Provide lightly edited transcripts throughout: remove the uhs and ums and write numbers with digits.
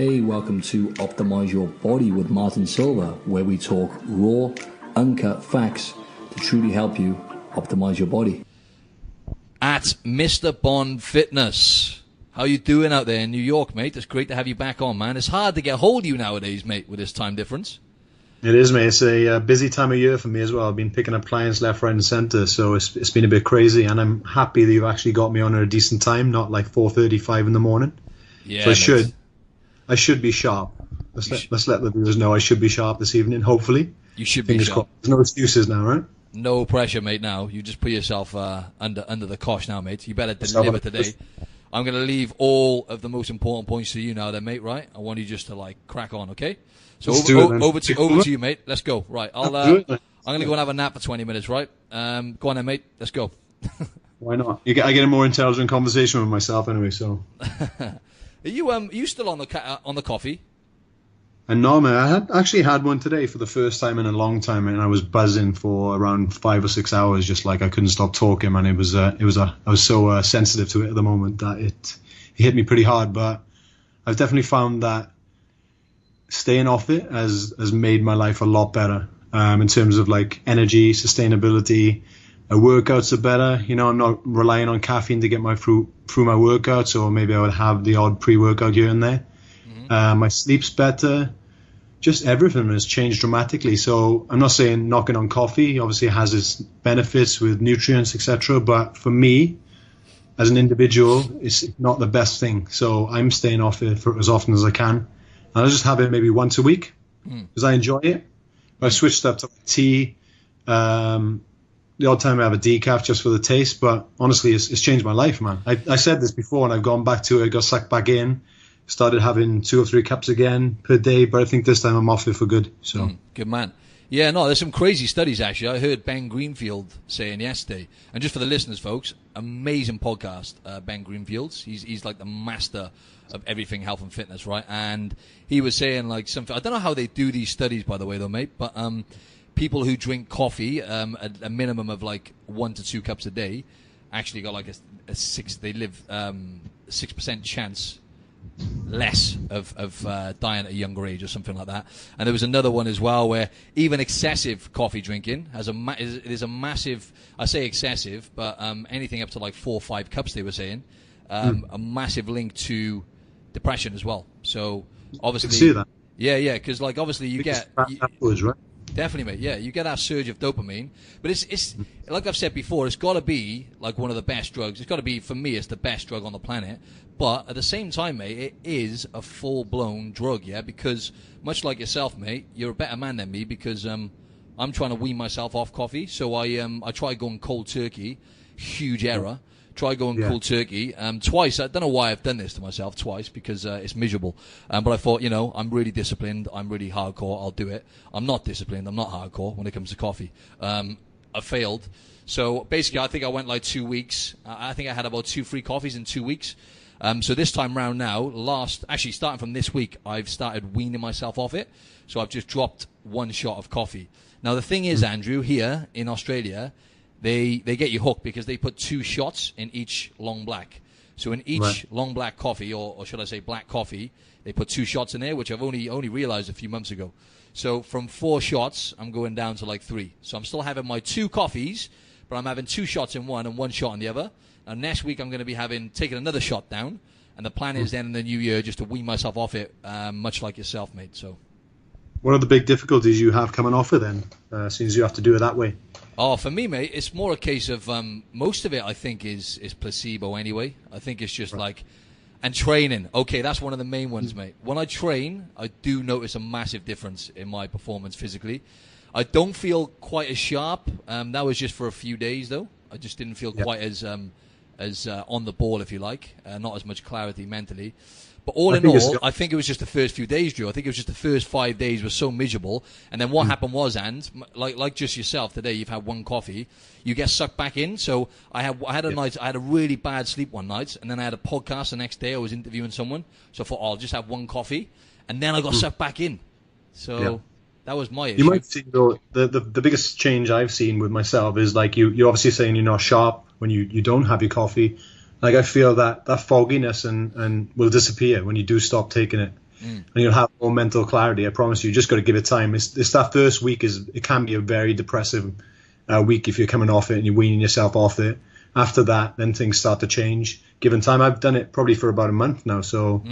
Hey, welcome to Optimize Your Body with Martin Silva, where we talk raw, uncut facts to truly help you optimize your body. At Mr. Bond Fitness. How you doing out there in New York, mate? It's great to have you back on, man. It's hard to get hold of you nowadays, mate, with this time difference. It is, mate. It's a busy time of year for me as well. I've been picking up clients left, right, and centre, so it's been a bit crazy. And I'm happy that you've actually got me on at a decent time, not like 4:35 in the morning. Yeah, so I should be sharp. Let's let the viewers know I should be sharp this evening. Hopefully, you should be sharp. There's no excuses now, right? No pressure, mate. Now you just put yourself under the cosh now, mate. You better deliver today. I'm going to leave all of the most important points to you now, then, mate. Right? I want you just to crack on, okay? So over to you, mate. Let's go. Right. I'm going to go and have a nap for 20 minutes. Right? Go on, then, mate. Let's go. Why not? I get a more intelligent conversation with myself anyway. So. Are you still on the coffee? And no, man, I actually had one today for the first time in a long time, and I was buzzing for around 5 or 6 hours, just like I couldn't stop talking, man. I was so sensitive to it at the moment that it hit me pretty hard. But I've definitely found that staying off it has made my life a lot better in terms of like energy, sustainability. Workouts are better. You know, I'm not relying on caffeine to get my through my workouts, or maybe I would have the odd pre-workout here and there. Mm-hmm. My sleep's better. Just everything has changed dramatically. So I'm not saying knocking on coffee. Obviously, it has its benefits with nutrients, etc. But for me, as an individual, it's not the best thing. So I'm staying off it for as often as I can. And I just have it maybe once a week because I enjoy it. I switched up to tea. The odd time I have a decaf just for the taste, but honestly, it's changed my life, man. I said this before, and I've gone back to it. Got sucked back in, started having 2 or 3 cups again per day, but I think this time I'm off it for good. So good man. Yeah, no, there's some crazy studies actually. I heard Ben Greenfield saying yesterday, and just for the listeners, folks, amazing podcast, Ben Greenfield's. He's like the master of everything health and fitness, right? And he was saying like something. I don't know how they do these studies, by the way, though, mate, but people who drink coffee, a minimum of like 1 to 2 cups a day, actually got like a 6% chance less of dying at a younger age or something like that. And there was another one as well where even excessive coffee drinking has is a massive, I say excessive, but anything up to like 4 or 5 cups, they were saying, a massive link to depression as well. So obviously, I can see that. Yeah, because like obviously you get afterwards, right? Definitely, mate. Yeah, you get that surge of dopamine, but it's like I've said before, it's got to be like one of the best drugs. It's got to be, for me, it's the best drug on the planet. But at the same time, mate, it is a full-blown drug, yeah. Because much like yourself, mate, you're a better man than me because I'm trying to wean myself off coffee. So I try going cold turkey. Huge error. Try going cold turkey twice. I don't know why I've done this to myself twice because it's miserable. But I thought, I'm really disciplined. I'm really hardcore. I'll do it. I'm not disciplined. I'm not hardcore when it comes to coffee. I failed. So basically, I think I went like 2 weeks. I think I had about 2 free coffees in 2 weeks. So this time round now, starting from this week, I've started weaning myself off it. So I've just dropped 1 shot of coffee. Now, the thing is, Andrew, here in Australia, they get you hooked because they put 2 shots in each long black. So in each long black coffee, or should I say black coffee, they put 2 shots in there, which I've only realized a few months ago. So from 4 shots, I'm going down to like 3. So I'm still having my 2 coffees, but I'm having 2 shots in one and 1 shot in the other. And next week I'm going to be taking another shot down. And the plan is then in the new year just to wean myself off it, much like yourself, mate. So. What are the big difficulties you have coming off it then, since you have to do it that way? Oh, for me, mate, it's more a case of most of it, I think, is placebo anyway. I think it's just and training. Okay, that's one of the main ones, mate. When I train, I do notice a massive difference in my performance physically. I don't feel quite as sharp. That was just for a few days, though. I just didn't feel quite as on the ball, if you like. Not as much clarity mentally. But all in all, I think it was just the first few days, Drew. I think it was just the first 5 days were so miserable. And then what happened was, like just yourself today, you've had 1 coffee, you get sucked back in. So I had a really bad sleep one night, and then I had a podcast the next day. I was interviewing someone, so I thought, I'll just have 1 coffee, and then I got sucked back in. So that was my issue. You might see though the biggest change I've seen with myself is like you're obviously saying you're not sharp when you don't have your coffee. Like I feel that fogginess and will disappear when you do stop taking it. and you'll have more mental clarity. I promise you. You just got to give it time. It's that first week it can be a very depressive week if you're coming off it and you're weaning yourself off it. After that, then things start to change. Given time, I've done it probably for about a month now, so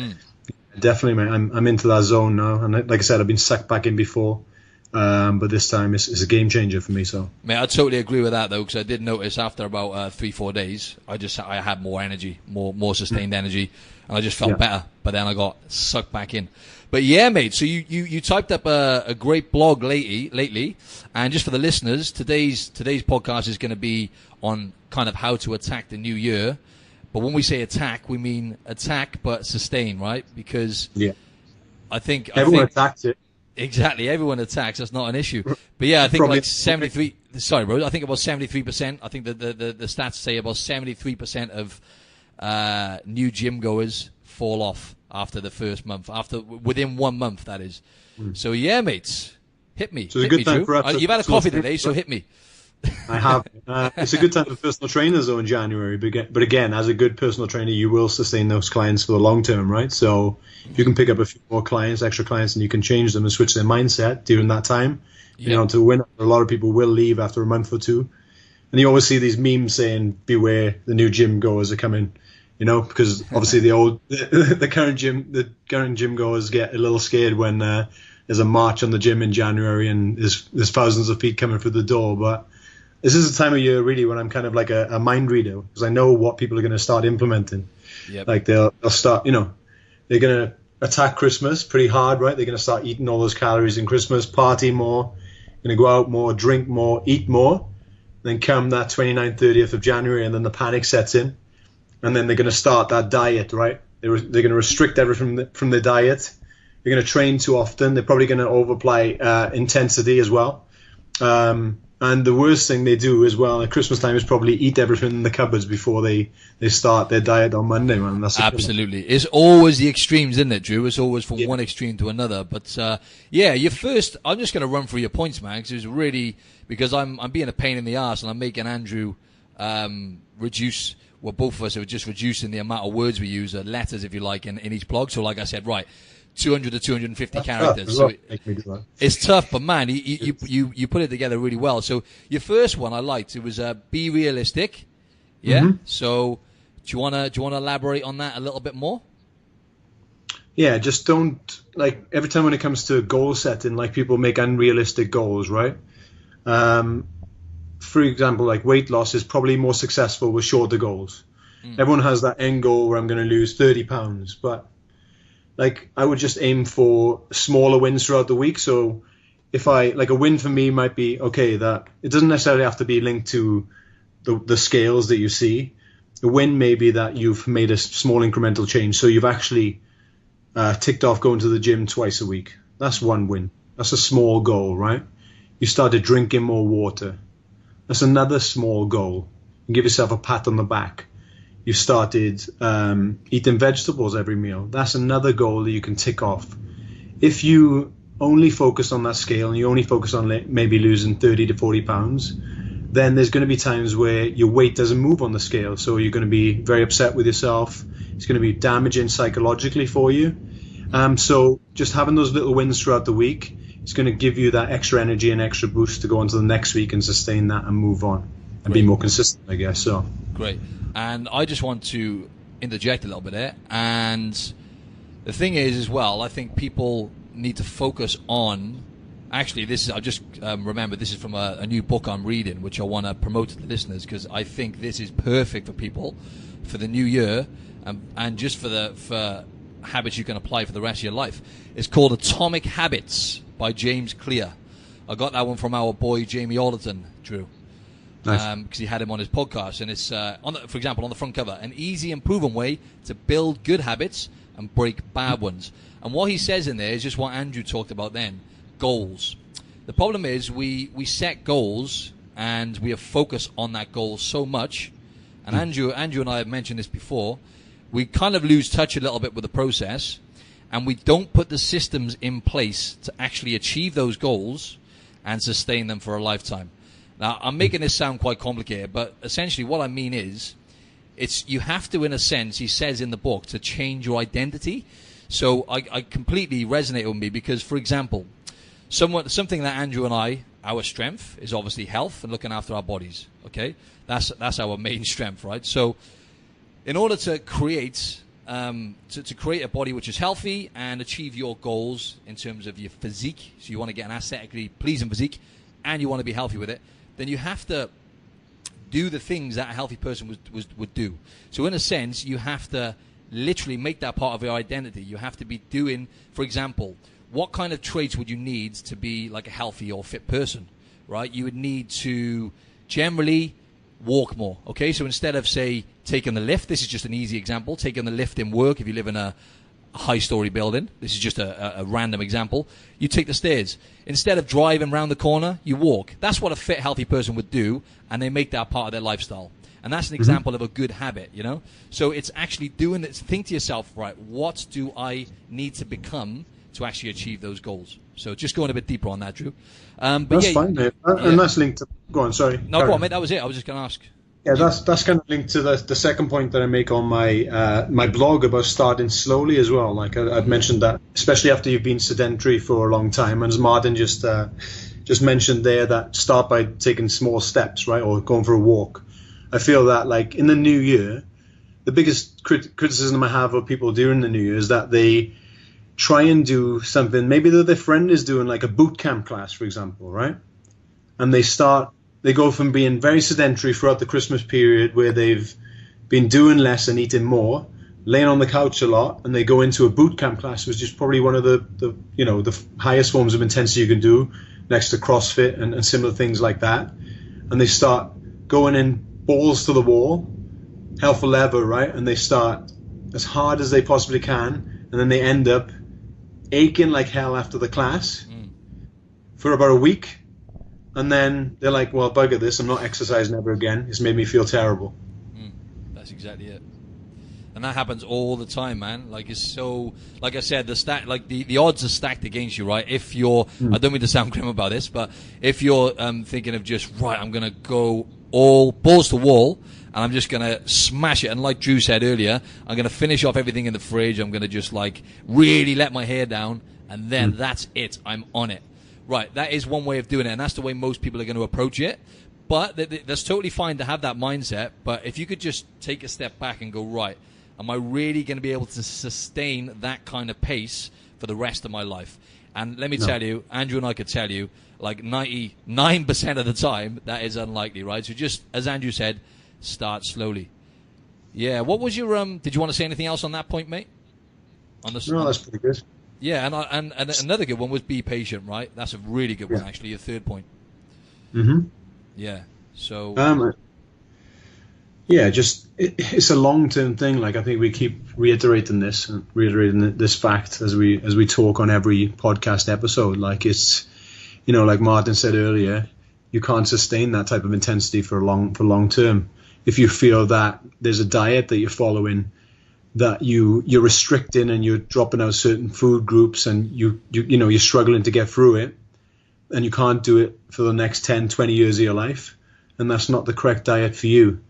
definitely, man, I'm into that zone now. And like I said, I've been sucked back in before. But this time it's a game changer for me. So, mate, I totally agree with that though, because I did notice after about 3-4 days, I had more energy, more sustained energy, and I just felt better. But then I got sucked back in. But yeah, mate. So you typed up a great blog lately, and just for the listeners, today's podcast is going to be on kind of how to attack the new year. But when we say attack, we mean attack but sustain, right? Because I think everyone attacks it. Exactly, everyone attacks. That's not an issue. But yeah, I think like 73. Sorry, bro. I think about 73%. I think that the stats say about 73% of new gym goers fall off after the first month. Within 1 month, that is. So yeah, mates, hit me. So it's a good time for us. You've had a coffee today, so hit me. I have. It's a good time for personal trainers though in January. But again, as a good personal trainer, you will sustain those clients for the long term, right? So if you can pick up a few more clients, extra clients, and you can change them and switch their mindset during that time, you know, to win. A lot of people will leave after a month or two. And you always see these memes saying, beware, the new gym goers are coming, you know, because obviously the current gym goers get a little scared when there's a march on the gym in January and there's thousands of feet coming through the door. But this is the time of year really when I'm kind of like a mind reader, because I know what people are going to start implementing. Like they'll start, you know, they're going to attack Christmas pretty hard, right? They're going to start eating all those calories in Christmas, party more, going to go out more, drink more, eat more. Then come that 29th, 30th of January, and then the panic sets in. And then they're going to start that diet, right? They're going to restrict everything from the diet. They're going to train too often. They're probably going to overapply intensity as well. And the worst thing they do as well at Christmas time is probably eat everything in the cupboards before they start their diet on Monday, man. That's absolutely. It's always the extremes, isn't it, Drew? It's always from one extreme to another. But yeah, your first. I'm just going to run through your points, man, because I'm being a pain in the ass and I'm making Andrew reduce. Well, both of us are just reducing the amount of words we use, letters, if you like, in each blog. So, like I said, right. 200 to 250 characters. So it's tough, but man, you put it together really well. So your first one I liked. It was be realistic. Yeah. Mm-hmm. So do you wanna elaborate on that a little bit more? Yeah, just don't, like, every time when it comes to goal setting, like, people make unrealistic goals, right? For example, like, weight loss is probably more successful with shorter goals. Everyone has that end goal where I'm going to lose 30 pounds, but like, I would just aim for smaller wins throughout the week. So if a win for me might be, okay, that it doesn't necessarily have to be linked to the scales that you see. The win may be that you've made a small incremental change. So you've actually ticked off going to the gym twice a week. That's one win. That's a small goal, right? You started drinking more water. That's another small goal. You give yourself a pat on the back. You started eating vegetables every meal. That's another goal that you can tick off. If you only focus on that scale and you only focus on maybe losing 30 to 40 pounds, then there's going to be times where your weight doesn't move on the scale. So you're going to be very upset with yourself. It's going to be damaging psychologically for you. So just having those little wins throughout the week, it's going to give you that extra energy and extra boost to go on to the next week and sustain that and move on and be more consistent, I guess. So great. And I just want to interject a little bit there. And the thing is, as well, I think people need to focus on. Actually, I just remember this is from a new book I'm reading, which I want to promote to the listeners, because I think this is perfect for people for the new year, and just for habits you can apply for the rest of your life. It's called Atomic Habits by James Clear. I got that one from our boy Jamie Alderton, Drew. Nice. Because he had him on his podcast, and it's for example, on the front cover, an easy and proven way to build good habits and break bad ones. And what he says in there is just what Andrew talked about then: goals. The problem is we set goals and we have focused on that goal so much. And Andrew and I have mentioned this before. We kind of lose touch a little bit with the process, and we don't put the systems in place to actually achieve those goals and sustain them for a lifetime. Now, I'm making this sound quite complicated, but essentially what I mean is, you have to, in a sense, he says in the book, to change your identity. So I completely resonate with me because, for example, something that Andrew and our strength is obviously health and looking after our bodies. Okay, that's our main strength, right? So, in order to create to create a body which is healthy and achieve your goals in terms of your physique, so you want to get an aesthetically pleasing physique, and you want to be healthy with it, then you have to do the things that a healthy person would do. So, in a sense, you have to literally make that part of your identity. You have to be doing, for example, what kind of traits would you need to be like a healthy or fit person, right? You would need to generally walk more, okay? So instead of, say, taking the lift, this is just an easy example, taking the lift in work if you live in a high-story building, this is just a random example, you take the stairs. Instead of driving around the corner, you walk. That's what a fit, healthy person would do, and they make that part of their lifestyle. And that's an example of a good habit, you know? So it's actually doing it. Think to yourself, right, what do I need to become to actually achieve those goals? So just going a bit deeper on that, Drew. But that's fine, mate. And that's linked to... Go on, sorry. No, go on, mate. That was it. I was just going to ask. Yeah, that's kind of linked to the second point that I make on my my blog about starting slowly as well. Like I've mentioned that, especially after you've been sedentary for a long time. And as Martin just mentioned there, that start by taking small steps, right, or going for a walk. I feel that, like, in the new year, the biggest criticism I have of people during the new year is that they try and do something, maybe that their friend is doing, like a boot camp class, for example, right? And they go from being very sedentary throughout the Christmas period, where they've been doing less and eating more, laying on the couch a lot, and they go into a boot camp class, which is probably one of the highest forms of intensity you can do, next to CrossFit and similar things like that. And they start going in balls to the wall, hell for leather, right? And they start as hard as they possibly can, and then they end up aching like hell after the class for about a week, and then they're like, well, bugger this, I'm not exercising ever again, it's made me feel terrible. That's exactly it. And that happens all the time, man. Like, it's so, like I said, the odds are stacked against you, right? If you're, I don't mean to sound grim about this, but if you're thinking of just, right, I'm going to go all balls to wall, and I'm just going to smash it. And like Drew said earlier, I'm going to finish off everything in the fridge. I'm going to just, like, really let my hair down, and then that's it. I'm on it. Right, that is one way of doing it, and that's the way most people are going to approach it. But that's totally fine to have that mindset. But if you could just take a step back and go, right, am I really going to be able to sustain that kind of pace for the rest of my life? And let me tell you, Andrew and I could tell you, like 99% of the time, that is unlikely, right? So just, as Andrew said, start slowly. Yeah, what was your, did you want to say anything else on that point, mate? No, that's pretty good. Yeah, and another good one was be patient, right? That's a really good one, actually, your third point. Yeah, so... just it's a long-term thing. Like, I think we keep reiterating this fact as we talk on every podcast episode. Like, it's, like Martin said earlier, you can't sustain that type of intensity for long term. If you feel that there's a diet that you're following that you're restricting and you're dropping out certain food groups, and you're struggling to get through it, and you can't do it for the next 10, 20 years of your life, and that's not the correct diet for you.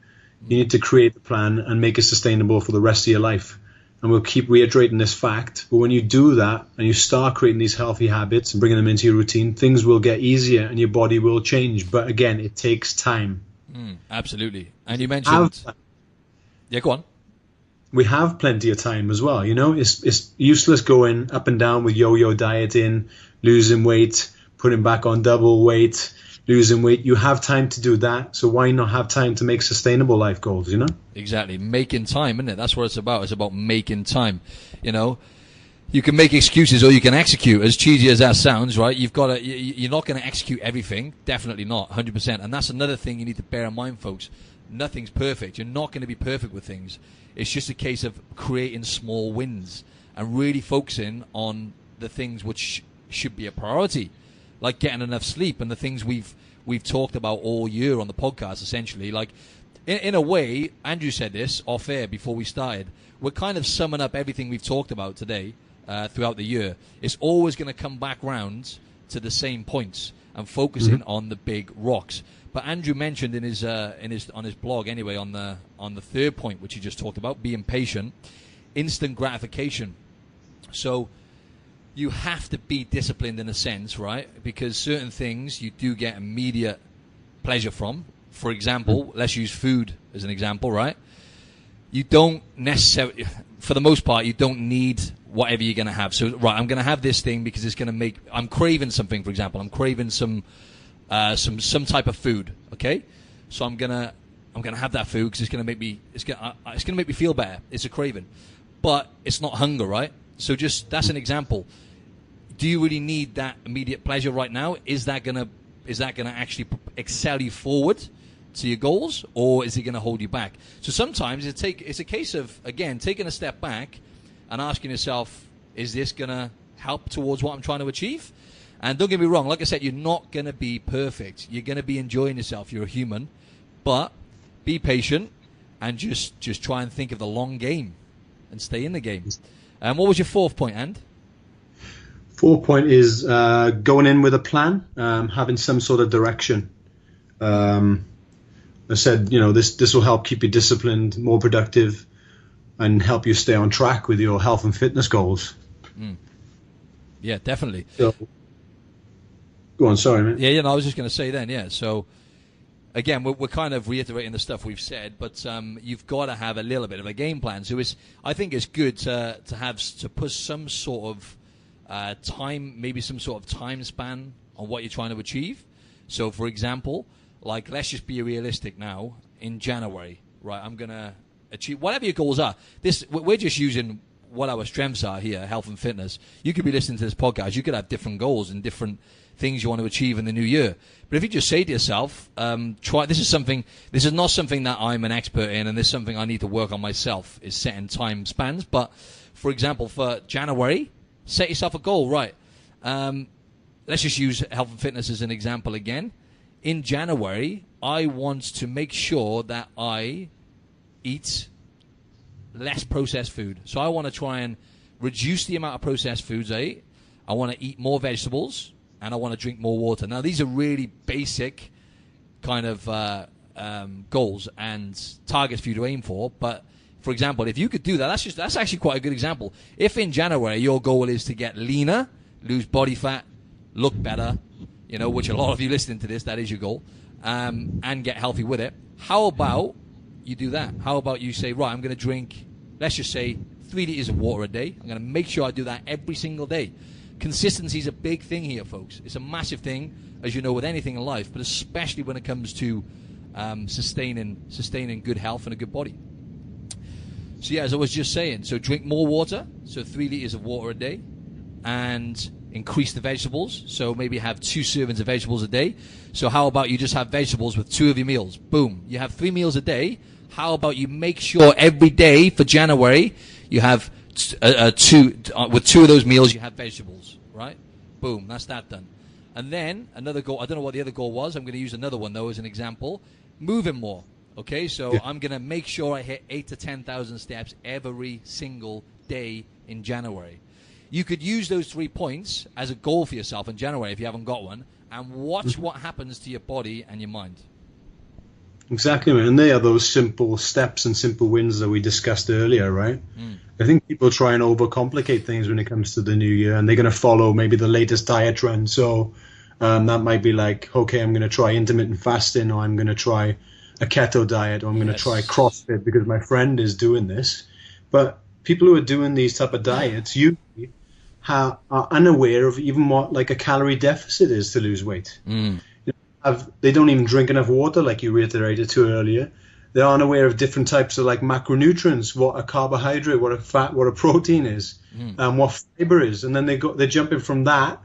You need to create a plan and make it sustainable for the rest of your life. And we'll keep reiterating this fact. But when you do that and you start creating these healthy habits and bringing them into your routine, things will get easier and your body will change. But again, it takes time. Absolutely. And you mentioned... Yeah, go on. We have plenty of time as well. It's useless going up and down with yo-yo dieting, losing weight, putting back on double weight, losing weight. You have time to do that, so why not have time to make sustainable life goals, Exactly. Making time, isn't it? That's what it's about. It's about making time. You can make excuses or you can execute, as cheesy as that sounds, right? You're not going to execute everything. Definitely not, 100%. And that's another thing you need to bear in mind, folks. Nothing's perfect. You're not going to be perfect with things. It's just a case of creating small wins and really focusing on the things which should be a priority, like getting enough sleep and the things we've talked about all year on the podcast, essentially. Like, in a way, Andrew said this off air before we started, we're kind of summing up everything we've talked about today throughout the year. It's always going to come back round to the same points and focusing on the big rocks. But Andrew mentioned on his blog anyway, on the third point, which he just talked about, being patient, instant gratification. So you have to be disciplined in a sense, right? Because certain things you do get immediate pleasure from. For example, let's use food as an example, right? You don't necessarily, for the most part, you don't need whatever you're going to have. So, right, I'm going to have this thing because it's going to make, I'm craving something, for example. I'm craving some type of food, okay? So I'm going to have that food because it's going to make me, it's going to make me feel better. It's a craving. But it's not hunger, right? So just, that's an example. Do you really need that immediate pleasure right now? Is that going to actually excel you forward to your goals, or is it going to hold you back? So sometimes it's a case of, again, taking a step back and asking yourself, is this going to help towards what I'm trying to achieve? And don't get me wrong, like I said, you're not going to be perfect. You're going to be enjoying yourself. You're a human. But be patient and just try and think of the long game and stay in the game. And what was your fourth point, And? Fourth point is going in with a plan, having some sort of direction. I said, this will help keep you disciplined, more productive, and help you stay on track with your health and fitness goals. Yeah, definitely. So, go on, sorry, man. Yeah, I was just going to say then, yeah. So, again, we're kind of reiterating the stuff we've said, but you've got to have a little bit of a game plan. So I think it's good to put some sort of time, maybe some sort of time span on what you're trying to achieve. So, for example, like, let's just be realistic now. In January, right, I'm going to achieve whatever your goals are. We're just using what our strengths are here, health and fitness. You could be listening to this podcast. You could have different goals and different things you want to achieve in the new year. But if you just say to yourself, this is not something that I'm an expert in, and this is something I need to work on myself, is setting time spans. But, for example, for January, set yourself a goal, right? Let's just use health and fitness as an example again. In January, I want to make sure that I eat less processed food. So I want to try and reduce the amount of processed foods I eat. I want to eat more vegetables, and I want to drink more water. Now, these are really basic kind of goals and targets for you to aim for. But, for example, if you could do that, that's actually quite a good example. If in January your goal is to get leaner, lose body fat, look better, which a lot of you listening to this, that is your goal, and get healthy with it, how about you do that? How about you say, right, I'm going to drink, let's just say, 3 liters of water a day. I'm going to make sure I do that every single day. Consistency is a big thing here, folks. It's a massive thing, as you know, with anything in life, but especially when it comes to sustaining good health and a good body. So, yeah, as I was just saying, so drink more water, so 3 liters of water a day, and increase the vegetables. So maybe have 2 servings of vegetables a day. So how about you just have vegetables with 2 of your meals? Boom. You have 3 meals a day. How about you make sure every day for January you have with 2 of those meals you have vegetables, right? Boom. That's that done. And then another goal. I don't know what the other goal was. I'm going to use another one though as an example. Moving more. Okay, so yeah. I'm going to make sure I hit 8,000 to 10,000 steps every single day in January. You could use those 3 points as a goal for yourself in January if you haven't got one, and watch what happens to your body and your mind. Exactly, man. And they are those simple steps and simple wins that we discussed earlier, right? I think people try and overcomplicate things when it comes to the new year, and they're going to follow maybe the latest diet trend. So that might be like, okay, I'm going to try intermittent fasting, or I'm going to try a keto diet, or I'm going to try CrossFit because my friend is doing this. But people who are doing these type of diets usually are unaware of even what like a calorie deficit is to lose weight. They don't even drink enough water, like you reiterated to earlier. They aren't aware of different types of like macronutrients, what a carbohydrate, what a fat, what a protein is, and what fiber is. And then they're jumping from that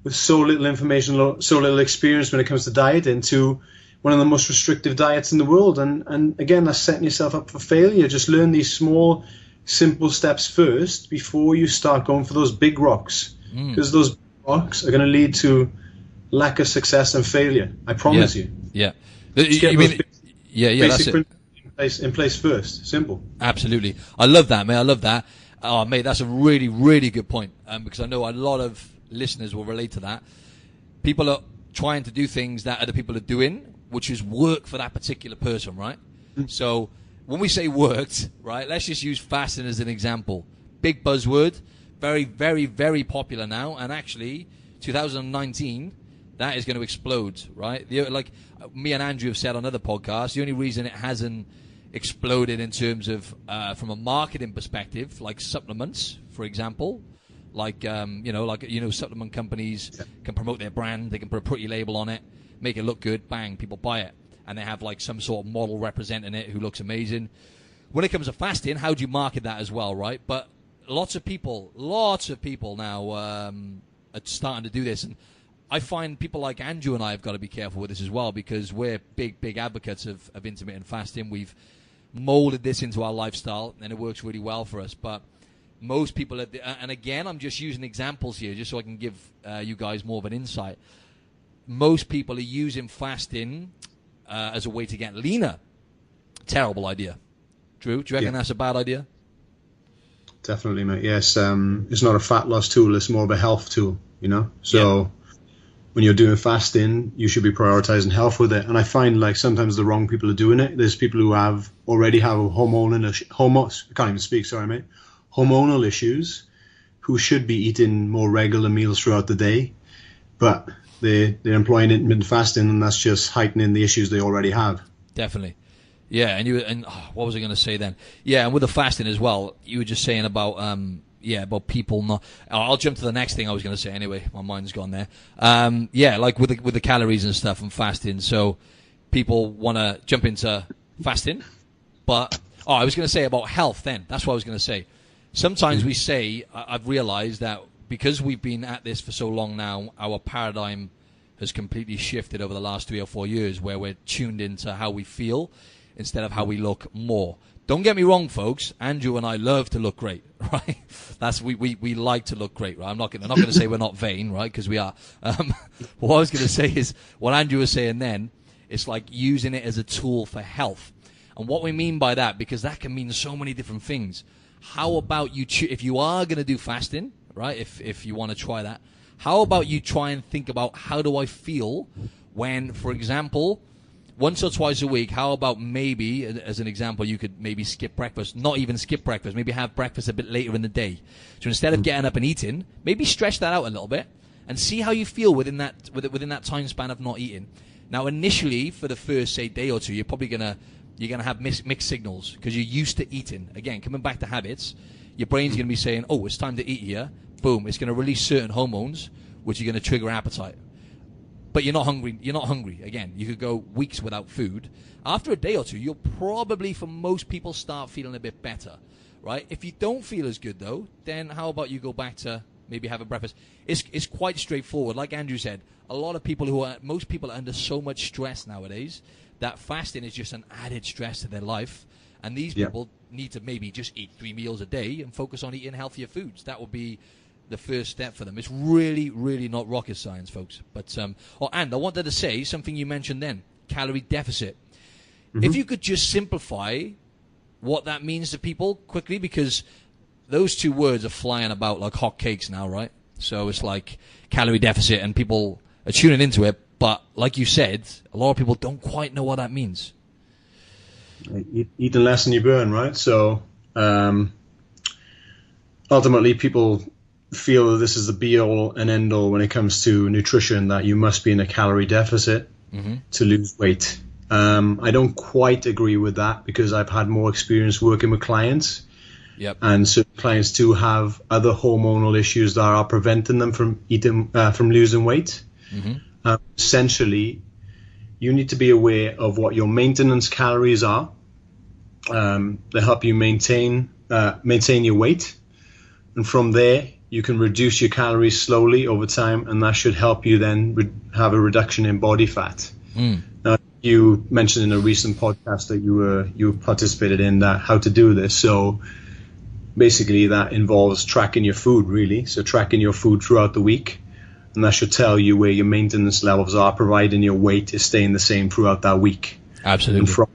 with so little information, so little experience when it comes to dieting to one of the most restrictive diets in the world. And again, that's setting yourself up for failure. Just learn these small, simple steps first before you start going for those big rocks, because those rocks are going to lead to lack of success and failure. I promise you. Yeah. That's it. In place first. Simple. Absolutely. I love that, mate. I love that. Oh, mate, that's a really, really good point. Because I know a lot of listeners will relate to that. People are trying to do things that other people are doing, which is work for that particular person, right? So when we say worked, right, let's just use fasting as an example. Big buzzword, Very, very, very popular now. And actually, 2019, that is going to explode, right? Like me and Andrew have said on other podcasts, the only reason it hasn't exploded in terms of from a marketing perspective, like supplements, for example, like supplement companies can promote their brand, they can put a pretty label on it, make it look good, bang, people buy it, and they have like some sort of model representing it who looks amazing. When it comes to fasting, how do you market that as well, right? But lots of people now are starting to do this, and I find people like Andrew and I have got to be careful with this as well, because we're big advocates of intermittent fasting. We've molded this into our lifestyle, and it works really well for us. But most people, and again, I'm just using examples here just so I can give you guys more of an insight. Most people are using fasting as a way to get leaner. Terrible idea. Drew, do you reckon that's a bad idea? Definitely, mate. Yes, it's not a fat loss tool, it's more of a health tool, So when you're doing fasting, you should be prioritizing health with it. And I find like sometimes the wrong people are doing it. There's people who already have hormonal issues, who should be eating more regular meals throughout the day, but they're employing intermittent fasting, and that's just heightening the issues they already have. Definitely. Yeah, and what was I going to say then? Yeah, and with the fasting as well, you were just saying about about people not. I'll jump to the next thing I was going to say anyway. My mind's gone there. Like with the calories and stuff and fasting. So people want to jump into fasting, but I was going to say about health. Then that's what I was going to say. Sometimes we say, I've realized that because we've been at this for so long now, our paradigm has completely shifted over the last 3 or 4 years, where we're tuned into how we feel instead of how we look more. Don't get me wrong, folks. Andrew and I love to look great, right? We like to look great, right? I'm not going to say we're not vain, right? Because we are. What I was going to say is what Andrew was saying then. It's like using it as a tool for health, and what we mean by that, because that can mean so many different things. How about you, if you are going to do fasting, right? If you want to try that, how about you try and think about how do I feel when, for example, once or twice a week, how about maybe, as an example, you could maybe skip breakfast, not even skip breakfast, maybe have breakfast a bit later in the day. So instead of getting up and eating, maybe stretch that out a little bit and see how you feel within that time span of not eating. Now, initially, for the first, say, day or two, you're probably going to have mixed signals because you're used to eating. Again, coming back to habits, your brain's going to be saying, oh, it's time to eat here. Boom, it's going to release certain hormones, which are going to trigger appetite. But you're not hungry. You're not hungry. Again, you could go weeks without food. After a day or two, you'll probably, for most people, start feeling a bit better, right? If you don't feel as good, though, then how about you go back to maybe have a breakfast? It's quite straightforward. Like Andrew said, most people are under so much stress nowadays that fasting is just an added stress to their life. And these people need to maybe just eat 3 meals a day and focus on eating healthier foods. That would be the first step for them. It's really, really not rocket science, folks. But and I wanted to say something you mentioned then, calorie deficit. Mm-hmm. If you could just simplify what that means to people quickly, because those two words are flying about like hotcakes now, right? So it's like calorie deficit, and people are tuning into it. But like you said, a lot of people don't quite know what that means. Eating less than you burn, right? So ultimately, people feel that this is the be-all and end-all when it comes to nutrition, that you must be in a calorie deficit to lose weight. I don't quite agree with that, because I've had more experience working with clients. Yep. And certain clients do have other hormonal issues that are preventing them from losing weight. Mm-hmm. Essentially, you need to be aware of what your maintenance calories are. They help you maintain your weight. And from there, you can reduce your calories slowly over time, and that should help you then have a reduction in body fat. Now, you mentioned in a recent podcast that you participated in that how to do this. So basically, that involves tracking your food, really. So tracking your food throughout the week, and that should tell you where your maintenance levels are, providing your weight is staying the same throughout that week. Absolutely. And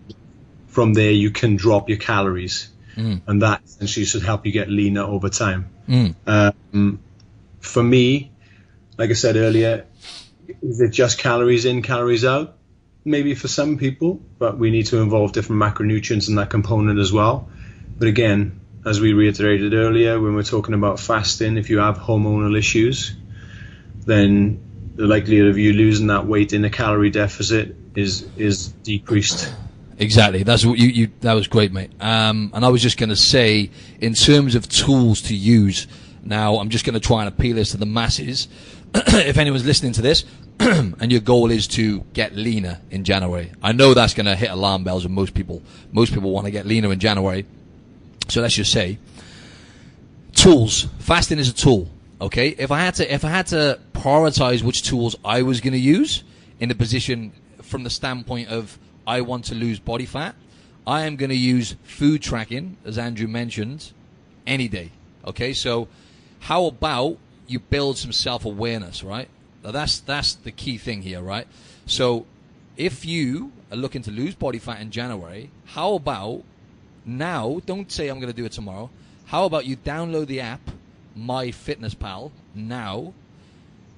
from there, you can drop your calories. And that essentially should help you get leaner over time. For me, like I said earlier, is it just calories in, calories out? Maybe for some people, but we need to involve different macronutrients in that component as well. But again, as we reiterated earlier, when we're talking about fasting, if you have hormonal issues, then the likelihood of you losing that weight in a calorie deficit is decreased. Exactly. That's what you. That was great, mate. And I was just going to say, in terms of tools to use, now I'm just going to try and appeal this to the masses. If anyone's listening to this, and your goal is to get leaner in January, I know that's going to hit alarm bells with most people. Most people want to get leaner in January. So let's just say, tools. Fasting is a tool. Okay. If I had to prioritize which tools I was going to use in the position from the standpoint of I want to lose body fat, I am going to use food tracking, as Andrew mentioned, any day. Okay, so how about you build some self-awareness, right? Now that's the key thing here, right? So if you are looking to lose body fat in January, how about now, don't say I'm going to do it tomorrow, how about you download the app, MyFitnessPal, now,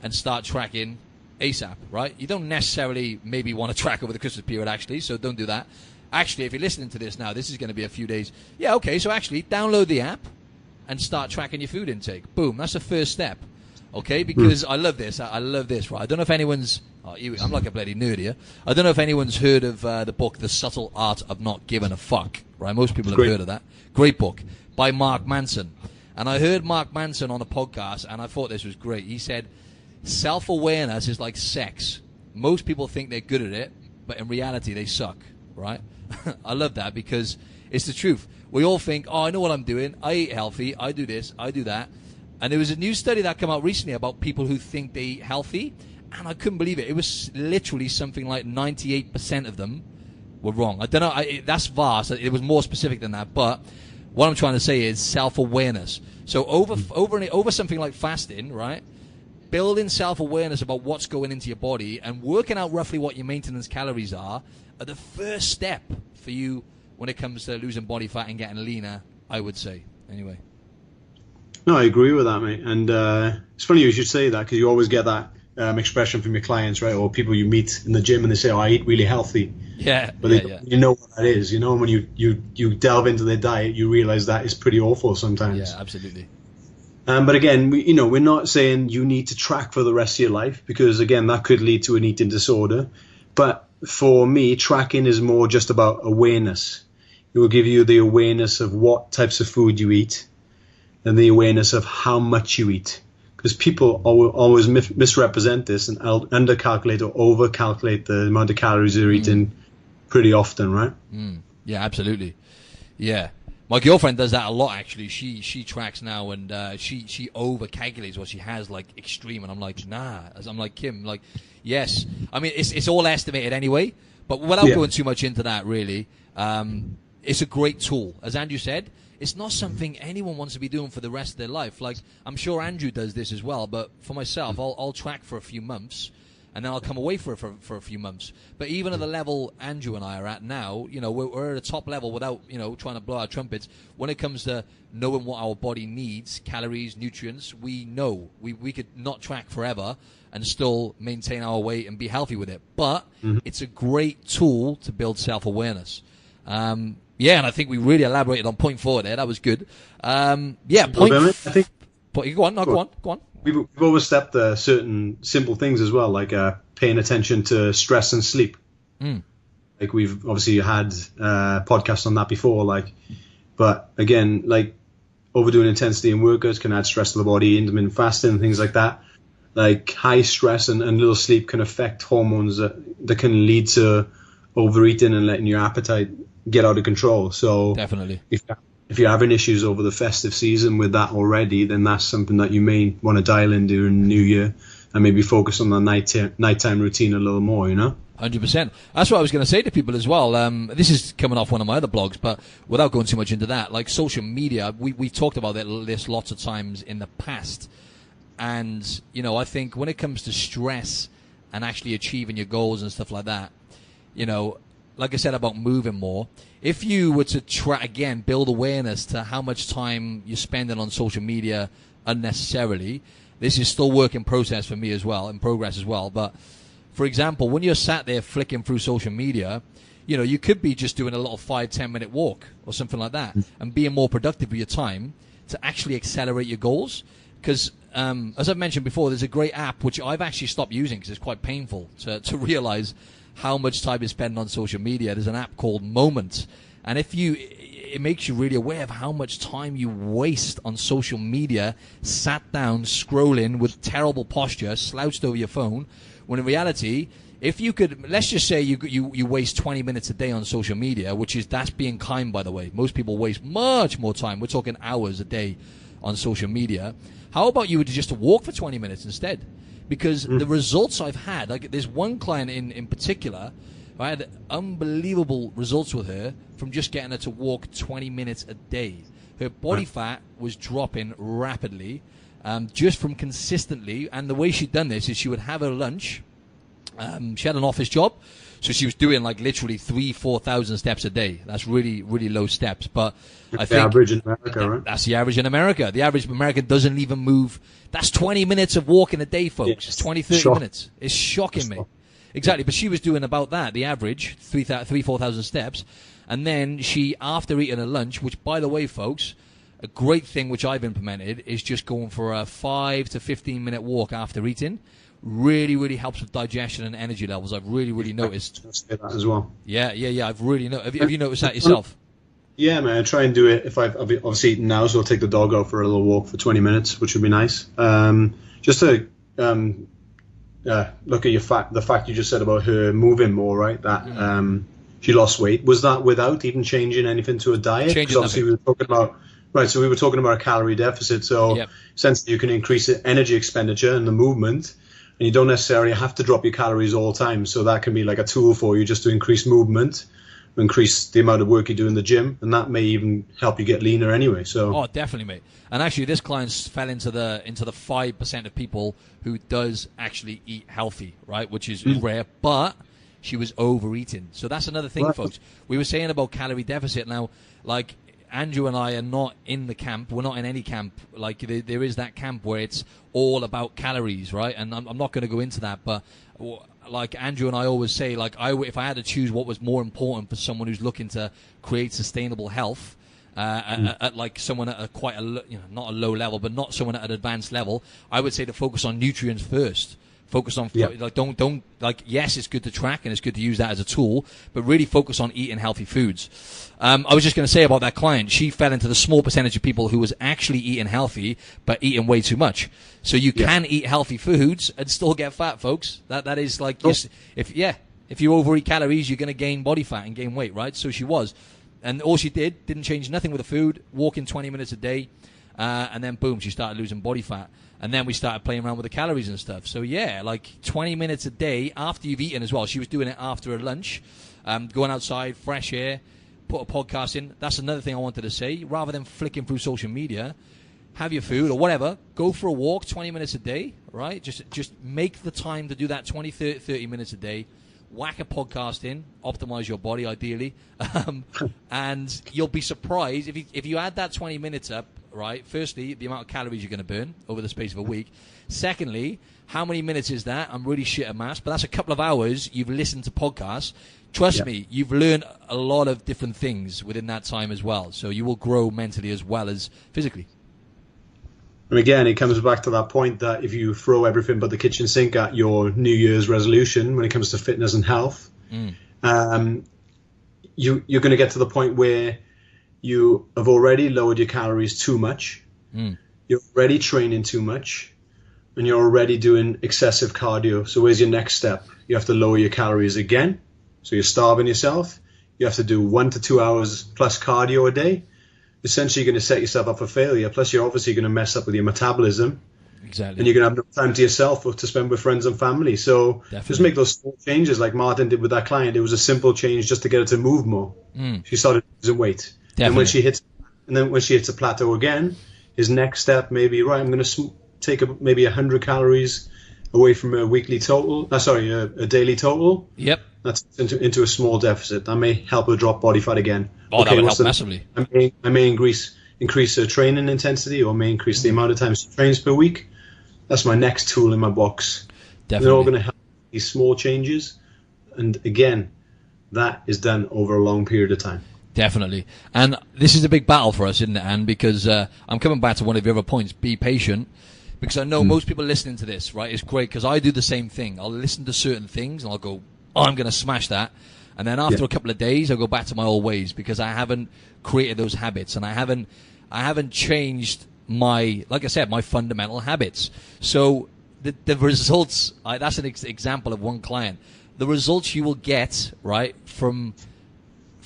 and start tracking ASAP, right? You don't necessarily maybe want to track over the Christmas period, actually, so don't do that. Actually, if you're listening to this now, this is going to be a few days. Yeah, okay, so actually, download the app and start tracking your food intake. Boom, that's the first step, okay? Because I love this. I love this, right? I don't know if anyone's... I'm like a bloody nerd here. I don't know if anyone's heard of the book, The Subtle Art of Not Giving a Fuck, right? Most people have heard of that. Great book by Mark Manson. And I heard Mark Manson on a podcast, and I thought this was great. He said, self-awareness is like sex. Most people think they're good at it, but in reality, they suck, right? I love that because it's the truth. We all think, oh, I know what I'm doing. I eat healthy. I do this. I do that. And there was a new study that came out recently about people who think they eat healthy, and I couldn't believe it. It was literally something like 98% of them were wrong. I don't know. That's vast. It was more specific than that. But what I'm trying to say is self-awareness. So over something like fasting, right? Building self-awareness about what's going into your body and working out roughly what your maintenance calories are the first step for you when it comes to losing body fat and getting leaner, I would say. Anyway. No, I agree with that, mate. And it's funny you should say that because you always get that expression from your clients, right? Or people you meet in the gym and they say, oh, I eat really healthy. Yeah. But you know what that is. You know, when you delve into their diet, you realize that is pretty awful sometimes. Yeah, absolutely. But again, we're not saying you need to track for the rest of your life because, again, that could lead to an eating disorder. But for me, tracking is more just about awareness. It will give you the awareness of what types of food you eat and the awareness of how much you eat. Because people always misrepresent this and undercalculate or overcalculate the amount of calories they're eating pretty often, right? Yeah, absolutely. Yeah. My girlfriend does that a lot, actually. She tracks now, and she over-calculates what she has, like, extreme. And I'm like, nah. As I'm like, Kim, like, yes. I mean, it's all estimated anyway. But without going too much into that, really, it's a great tool. As Andrew said, it's not something anyone wants to be doing for the rest of their life. Like, I'm sure Andrew does this as well. But for myself, I'll track for a few months. And then I'll come away for a few months. But even at the level Andrew and I are at now, we're at a top level without, trying to blow our trumpets. When it comes to knowing what our body needs, calories, nutrients, we know. We could not track forever and still maintain our weight and be healthy with it. But it's a great tool to build self-awareness. And I think we really elaborated on point 4 there. That was good. Point. I think. Go on. We've overstepped certain simple things as well, like paying attention to stress and sleep. Like we've obviously had podcasts on that before, but again, like overdoing intensity in workouts can add stress to the body, intermittent fasting, things like that. Like high stress and little sleep can affect hormones that can lead to overeating and letting your appetite get out of control. So definitely. If you're having issues over the festive season with that already, then that's something that you may want to dial in during the new year and maybe focus on the nighttime routine a little more, 100%. That's what I was going to say to people as well. This is coming off one of my other blogs, but without going too much into that, like social media, we've talked about this lots of times in the past. And, I think when it comes to stress and actually achieving your goals and stuff like that, like I said about moving more, if you were to build awareness to how much time you're spending on social media unnecessarily, this is still work in progress for me as well, but for example, when you're sat there flicking through social media, You know, you could be just doing a little 5-10 minute walk or something like that, and being more productive with your time to actually accelerate your goals. Because as I've mentioned before, there's a great app which I've actually stopped using because it's quite painful to realize how much time you spend on social media. There's an app called Moment, and it makes you really aware of how much time you waste on social media, sat down, scrolling with terrible posture, slouched over your phone, when in reality, if you could, let's just say you waste 20 minutes a day on social media, that's being kind, by the way. Most people waste much more time. We're talking hours a day on social media. How about you would just walk for 20 minutes instead? Because the results I've had, like there's one client in particular, I had unbelievable results with her from just getting her to walk 20 minutes a day. Her body fat was dropping rapidly, just from consistently. And the way she'd done this is she would have her lunch. She had an office job, so she was doing like literally 3,000-4,000 steps a day. That's really, really low steps. But I think the average in America, right? That's the average in America. The average American doesn't even move. That's 20 minutes of walking a day, folks. Yes. 20, 30 minutes. It's shocking me. Exactly, but she was doing about that, the average, 4,000 steps. And then she, after eating her lunch, which, by the way, folks, a great thing which I've implemented is just going for a 5 to 15 minute walk after eating. Really, really helps with digestion and energy levels. I've really, really noticed. I say that as well. Yeah. I've really noticed. Have you noticed that yourself? Yeah, man. I try and do it if I've obviously eaten now, so I'll take the dog out for a little walk for 20 minutes, which would be nice. Just to look at the fact you just said about her moving more, right? That she lost weight. Was that without even changing anything to a diet? Because obviously we were talking about So we were talking about a calorie deficit. So essentially, you can increase the energy expenditure and the movement, and you don't necessarily have to drop your calories all the time. So that can be like a tool for you just to increase movement, increase the amount of work you do in the gym, and that may even help you get leaner anyway. So definitely, mate. And actually, this client fell into the 5% of people who does actually eat healthy, right? Which is rare, but she was overeating. So that's another thing, folks. We were saying about calorie deficit. Now, like, Andrew and I are not in the camp. We're not in any camp. Like, there is that camp where it's all about calories, right? And I'm not going to go into that, but like Andrew and I always say, like, if I had to choose what was more important for someone who's looking to create sustainable health, at like someone at not a low level, but not someone at an advanced level, I would say to focus on nutrients first. Focus on like don't like yes, it's good to track and it's good to use that as a tool, but really focus on eating healthy foods. I was just going to say about that client, she fell into the small percentage of people who was actually eating healthy but eating way too much. So you can eat healthy foods and still get fat, folks. That is like if you overeat calories, you're going to gain body fat and gain weight, right? So she was, and all she didn't change nothing with the food, walking 20 minutes a day, and then boom, she started losing body fat. And then we started playing around with the calories and stuff. So, yeah, like 20 minutes a day after you've eaten as well. She was doing it after her lunch, going outside, fresh air, put a podcast in. That's another thing I wanted to say. Rather than flicking through social media, have your food or whatever. Go for a walk 20 minutes a day, right? Just make the time to do that 20, 30 minutes a day. Whack a podcast in. Optimize your body, ideally. And you'll be surprised if you add that 20 minutes up. Right. Firstly, the amount of calories you're going to burn over the space of a week. Secondly, how many minutes is that? I'm really shit at maths, but that's a couple of hours you've listened to podcasts. Trust me, you've learned a lot of different things within that time as well. So you will grow mentally as well as physically. And again, it comes back to that point that if you throw everything but the kitchen sink at your New Year's resolution when it comes to fitness and health, you're going to get to the point where you have already lowered your calories too much, you're already training too much, and you're already doing excessive cardio. So where's your next step? You have to lower your calories again. So you're starving yourself. You have to do 1 to 2 hours plus cardio a day. Essentially, you're going to set yourself up for failure. Plus, you're obviously going to mess up with your metabolism. Exactly. And you're going to have no time to yourself or to spend with friends and family. So just make those small changes like Martin did with that client. It was a simple change just to get her to move more. She started losing weight. And when she hits a plateau again, his next step may be, right, I'm going to take maybe 100 calories away from a weekly total. A daily total. Yep. That's into a small deficit. That may help her drop body fat again. That would help massively. I may increase her training intensity, or may increase the amount of times she trains per week. That's my next tool in my box. Definitely. They're all going to help these small changes. And again, that is done over a long period of time. Definitely. And this is a big battle for us, isn't it, Anne? Because I'm coming back to one of your other points, be patient. Because I know most people listening to this, right, it's great because I do the same thing. I'll listen to certain things and I'll go, oh, I'm going to smash that. And then after a couple of days, I'll go back to my old ways because I haven't created those habits and I haven't changed my, like I said, my fundamental habits. So the results, that's an example of one client. The results you will get, right, from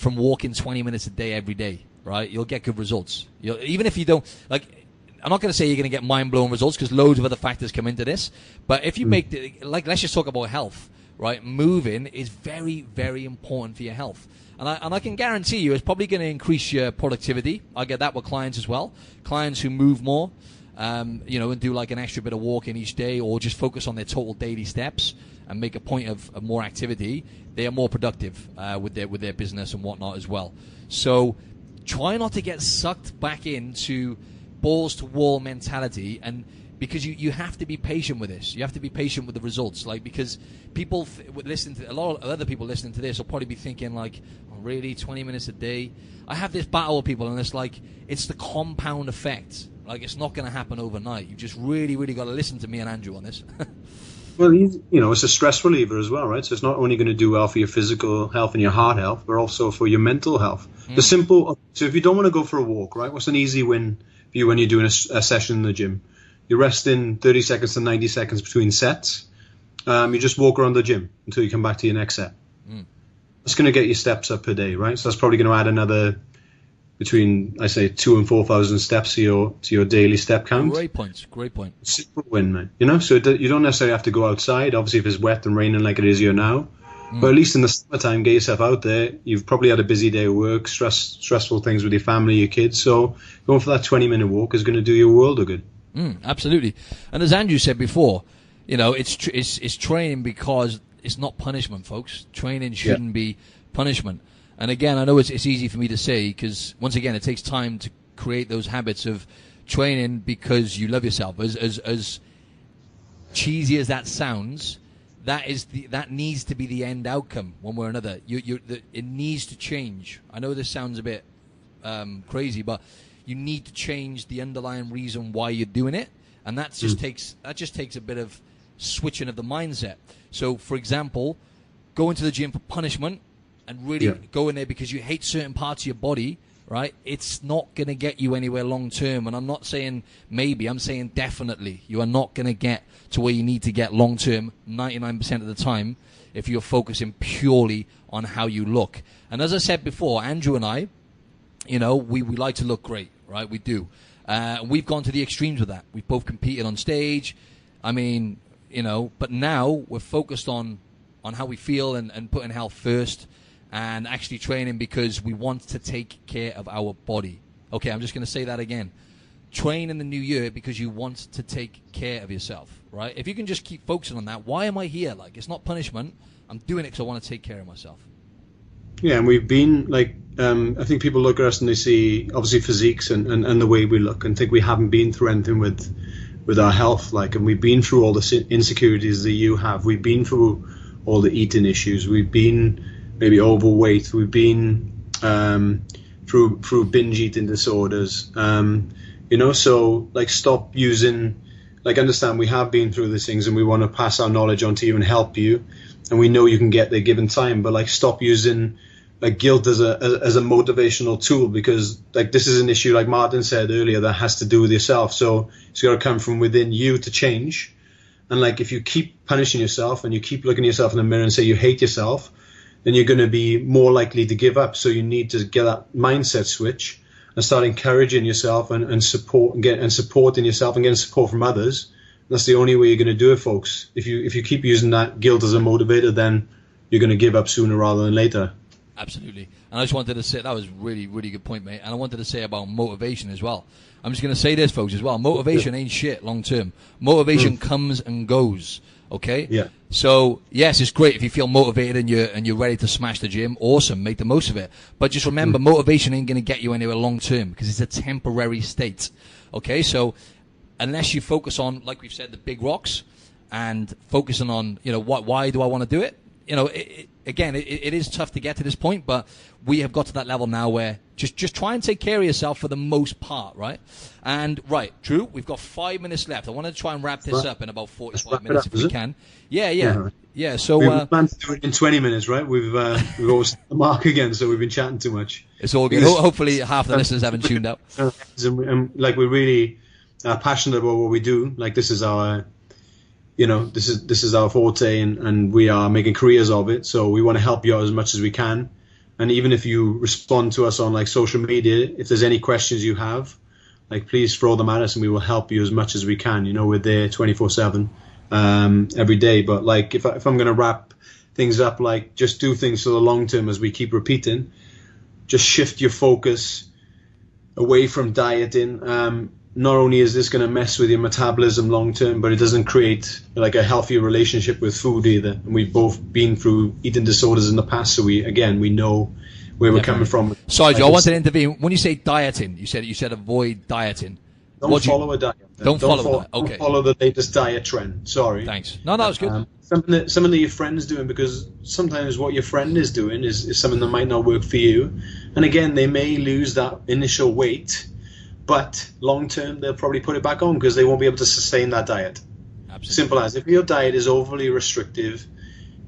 walking 20 minutes a day every day, right, you'll get good results. Even if you don't, like, I'm not going to say you're going to get mind-blowing results because loads of other factors come into this. But if you let's just talk about health, right? Moving is very, very important for your health. And I can guarantee you it's probably going to increase your productivity. I get that with clients as well. Clients who move more, and do like an extra bit of walking each day or just focus on their total daily steps and make a point of more activity, they are more productive with their business and whatnot as well. So try not to get sucked back into balls to wall mentality, and because you have to be patient with this. You have to be patient with the results, like, because people listen to a lot of other people listening to this will probably be thinking like, oh, really, 20 minutes a day? I have this battle with people, and it's like, it's the compound effect. Like, it's not going to happen overnight. You just really, really got to listen to me and Andrew on this. Well, it's a stress reliever as well, right? So it's not only going to do well for your physical health and your heart health, but also for your mental health. So if you don't want to go for a walk, right, what's an easy win for you when you're doing a session in the gym? You rest in 30 seconds to 90 seconds between sets. You just walk around the gym until you come back to your next set. That's going to get your steps up per day, right? So that's probably going to add another between, I say, 2,000 and 4,000 steps to your daily step count. Great point. Super win, man. So you don't necessarily have to go outside. Obviously, if it's wet and raining like it is here now, but at least in the summertime, get yourself out there. You've probably had a busy day of work, stressful things with your family, your kids. So going for that 20-minute walk is going to do you a world of good. Absolutely. And as Andrew said before, it's training because it's not punishment, folks. Training shouldn't be punishment. And again, I know it's easy for me to say because, once again, it takes time to create those habits of training because you love yourself. As cheesy as that sounds, that needs to be the end outcome one way or another. It needs to change. I know this sounds a bit crazy, but you need to change the underlying reason why you're doing it, and that just takes a bit of switching of the mindset. So, for example, go into the gym for punishment and really go in there because you hate certain parts of your body, right? It's not going to get you anywhere long term. And I'm not saying maybe, I'm saying definitely. You are not going to get to where you need to get long term 99% of the time if you're focusing purely on how you look. And as I said before, Andrew and I, we like to look great, right? We do. We've gone to the extremes with that. We've both competed on stage. I mean, but now we're focused on how we feel and putting health first and actually training because we want to take care of our body. Okay, I'm just going to say that again. Train in the new year because you want to take care of yourself, right? If you can just keep focusing on that, why am I here? Like, it's not punishment. I'm doing it because I want to take care of myself. Yeah, and we've been like, I think people look at us and they see obviously physiques and the way we look and think we haven't been through anything with our health, like, and we've been through all the insecurities that you have. We've been through all the eating issues. We've been maybe overweight. We've been through binge eating disorders. So like stop using, like understand we have been through these things and we want to pass our knowledge on to you and help you. And we know you can get there given time, but like stop using like guilt as a motivational tool because like this is an issue, like Martin said earlier, that has to do with yourself. So it's got to come from within you to change. And like if you keep punishing yourself and you keep looking at yourself in the mirror and say you hate yourself, then you're going to be more likely to give up. So you need to get that mindset switch and start encouraging yourself and supporting yourself and getting support from others. That's the only way you're going to do it, folks. If you keep using that guilt as a motivator, then you're going to give up sooner rather than later. Absolutely. And I just wanted to say, that was really, really good point, mate. And I wanted to say about motivation as well. I'm just going to say this, folks, as well. Motivation ain't shit long term. Motivation comes and goes. Okay? Yeah. So, yes, it's great if you feel motivated and you're ready to smash the gym. Awesome. Make the most of it. But just remember, motivation ain't going to get you anywhere long term because it's a temporary state. Okay? So, unless you focus on, like we've said, the big rocks and focusing on, why do I want to do it? you know, it is tough to get to this point, but we have got to that level now where just try and take care of yourself for the most part, right? And Drew, we've got 5 minutes left. I want to try and wrap this up in about 45 minutes if we can. Yeah. So we planned to do it in 20 minutes, right? We've always the mark again, so we've been chatting too much. It's all good. Hopefully, half the listeners haven't tuned out. And like we're really passionate about what we do. Like this is our. This is our forte, and we are making careers of it. So we want to help you out as much as we can. And even if you respond to us on like social media, if there's any questions you have, like please throw them at us, and we will help you as much as we can. We're there 24/7 every day. But like if I'm going to wrap things up, like just do things for the long term, as we keep repeating. Just shift your focus away from dieting. Not only is this going to mess with your metabolism long term, but it doesn't create like a healthier relationship with food either. And we've both been through eating disorders in the past, so we know where we're coming from. Sorry, Joe, I wanted to intervene. When you say dieting, you said avoid dieting. Don't follow a diet. Don't follow the latest diet trend. Sorry. Thanks. No, that was good. Something that your friend's doing, because sometimes what your friend is doing is something that might not work for you. And again, they may lose that initial weight, but long term, they'll probably put it back on because they won't be able to sustain that diet. Absolutely. Simple as. If your diet is overly restrictive,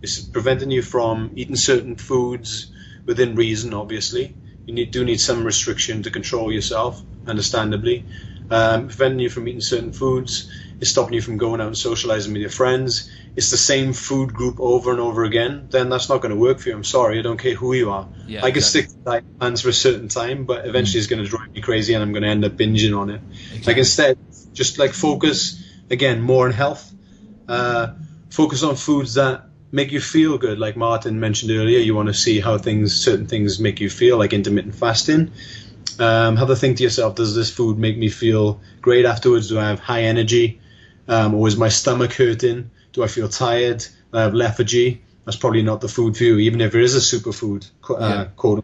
it's preventing you from eating certain foods within reason, obviously. You do need some restriction to control yourself, understandably. Preventing you from eating certain foods. It's stopping you from going out and socializing with your friends. It's the same food group over and over again. Then that's not going to work for you. I'm sorry. I don't care who you are. Yeah, I can stick to diet plans for a certain time, but eventually it's going to drive me crazy, and I'm going to end up binging on it. Exactly. Like instead, just like focus again more on health. Focus on foods that make you feel good. Like Martin mentioned earlier, you want to see how certain things make you feel, like intermittent fasting. Have a think to yourself, does this food make me feel great afterwards? Do I have high energy? Or is my stomach hurting? Do I feel tired? Do I have lethargy? That's probably not the food for you, even if it is a superfood, quote.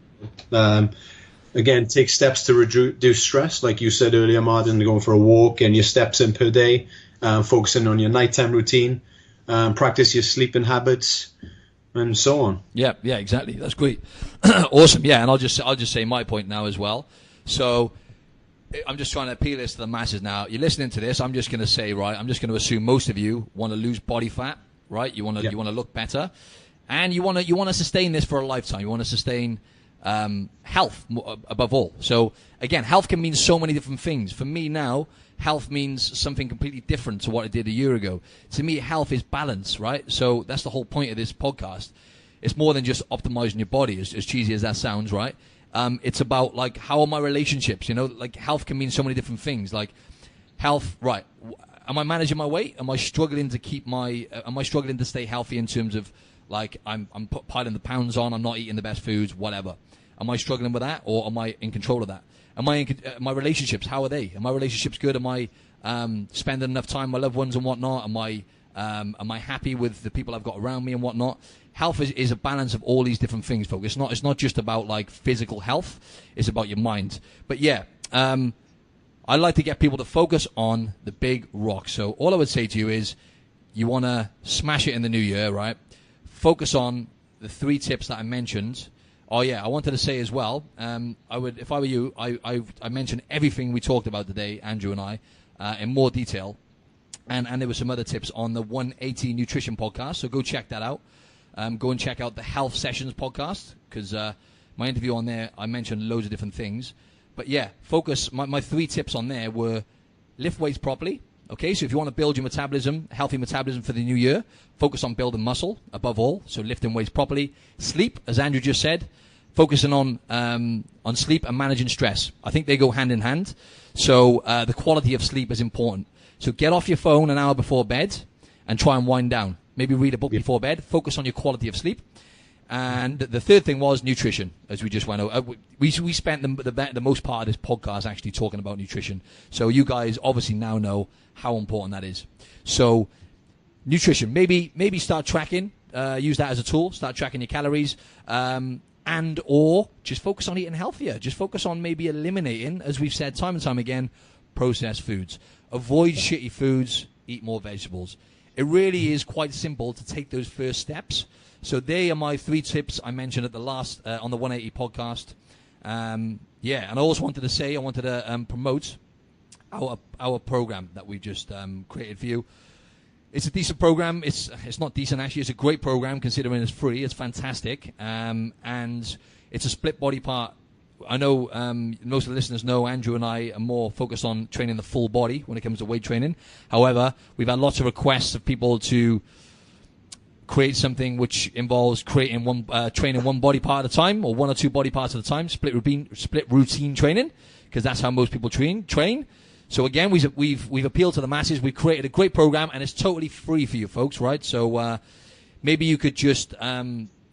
Again, take steps to reduce stress. Like you said earlier, Martin, going for a walk and your steps in per day, focusing on your nighttime routine, practice your sleeping habits, and so on. Yeah, exactly. That's great. Awesome. Yeah, and I'll just say my point now as well. So I'm just trying to appeal this to the masses now. You're listening to this. I'm just going to say, right, I'm just going to assume most of you want to lose body fat, right? You want to look better, and you want to sustain this for a lifetime. You want to sustain health above all. So again, health can mean so many different things. For me now, health means something completely different to what it did a year ago. To me, health is balance, right? So that's the whole point of this podcast. It's more than just optimizing your body, as cheesy as that sounds, right? It's about, like, how are my relationships? Like, health can mean so many different things. Like, health, right? Am I managing my weight? Am I struggling to stay healthy in terms of, like, I'm piling the pounds on, I'm not eating the best foods, whatever. Am I struggling with that, or am I in control of that? My relationships, how are they? Are my relationships good? Am I spending enough time with my loved ones and whatnot? Am I happy with the people I've got around me and whatnot? Health is a balance of all these different things, folks. It's not just about, like, physical health. It's about your mind. But yeah, I like to get people to focus on the big rock. So all I would say to you is, you want to smash it in the new year, right? Focus on the 3 tips that I mentioned. Oh yeah, I wanted to say as well, I would, if I were you, I mentioned everything we talked about today, Andrew and I, in more detail, and there were some other tips on the 180 Nutrition podcast, so go check that out. Go and check out the Health Sessions podcast, because my interview on there, I mentioned loads of different things. But yeah, focus, my 3 tips on there were: lift weights properly. Okay, so if you want to build your metabolism, healthy metabolism for the new year, focus on building muscle above all, so lifting weights properly. Sleep, as Andrew just said, focusing on sleep and managing stress. I think they go hand in hand. So the quality of sleep is important. So get off your phone an hour before bed and try and wind down. Maybe read a book before bed. Focus on your quality of sleep. And the third thing was nutrition, as we just went over. We spent the most part of this podcast actually talking about nutrition. So you guys obviously now know how important that is. So nutrition, maybe start tracking. Use that as a tool. Start tracking your calories. And or just focus on eating healthier. Just focus on maybe eliminating, as we've said time and time again, processed foods. Avoid shitty foods. Eat more vegetables. It really is quite simple to take those first steps. So they are my 3 tips I mentioned at the last on the 180 podcast. And I also wanted to promote our program that we just created for you. It's a decent program. It's not decent actually. It's a great program considering it's free. It's fantastic, and it's a split body part. I know most of the listeners know Andrew and I are more focused on training the full body when it comes to weight training. However, we've had lots of requests of people to create something which involves training one body part at a time, or 1 or 2 body parts at a time, split routine training, because that's how most people train. So again, we've appealed to the masses. We've created a great program, and it's totally free for you folks, right? So maybe you could just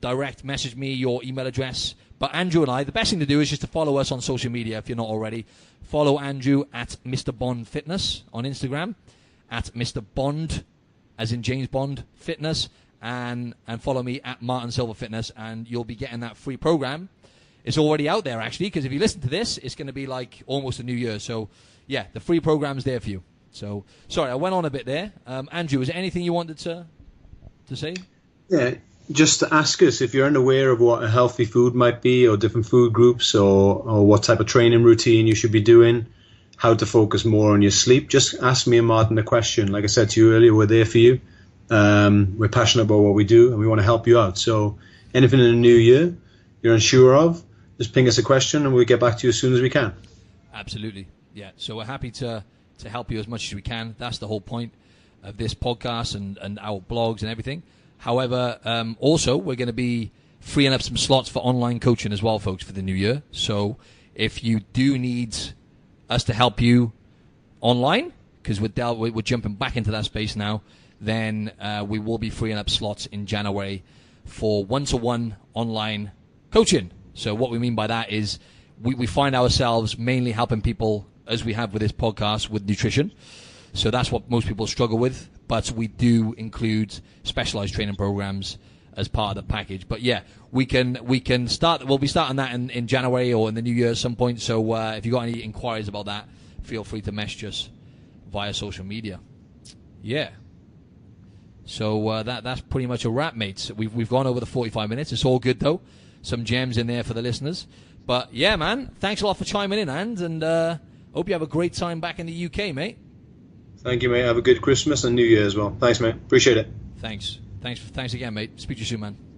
direct message me your email address. But Andrew and I, the best thing to do is just to follow us on social media if you're not already. Follow Andrew at Mr. Bond Fitness on Instagram, at Mr. Bond, as in James Bond Fitness, and follow me at Martin Silva Fitness, and you'll be getting that free program. It's already out there, actually, because if you listen to this, it's going to be like almost a new year. So, yeah, the free program's there for you. So, sorry, I went on a bit there. Andrew, is there anything you wanted to say? Yeah, just to ask us if you're unaware of what a healthy food might be, or different food groups, or what type of training routine you should be doing, how to focus more on your sleep. Just ask me and Martin the question. Like I said to you earlier, we're there for you. We're passionate about what we do, and we want to help you out. So anything in the new year you're unsure of, just ping us a question, and we'll get back to you as soon as we can. Absolutely. Yeah, so we're happy to help you as much as we can. That's the whole point of this podcast and our blogs and everything. However, also, we're going to be freeing up some slots for online coaching as well, folks, for the new year. So if you do need us to help you online, because we're jumping back into that space now, then we will be freeing up slots in January for one-to-one online coaching. So what we mean by that is we find ourselves mainly helping people, as we have with this podcast, with nutrition. So that's what most people struggle with. But we do include specialized training programs as part of the package. But yeah, we can start. We'll be starting that in January or in the new year at some point. So if you got any inquiries about that, feel free to message us via social media. Yeah. So that's pretty much a wrap, mates. We've gone over the 45 minutes. It's all good though. Some gems in there for the listeners. But yeah, man, thanks a lot for chiming in, and hope you have a great time back in the UK, mate. Thank you, mate. Have a good Christmas and New Year as well. Thanks, mate. Appreciate it. Thanks again, mate. Speak to you soon, man.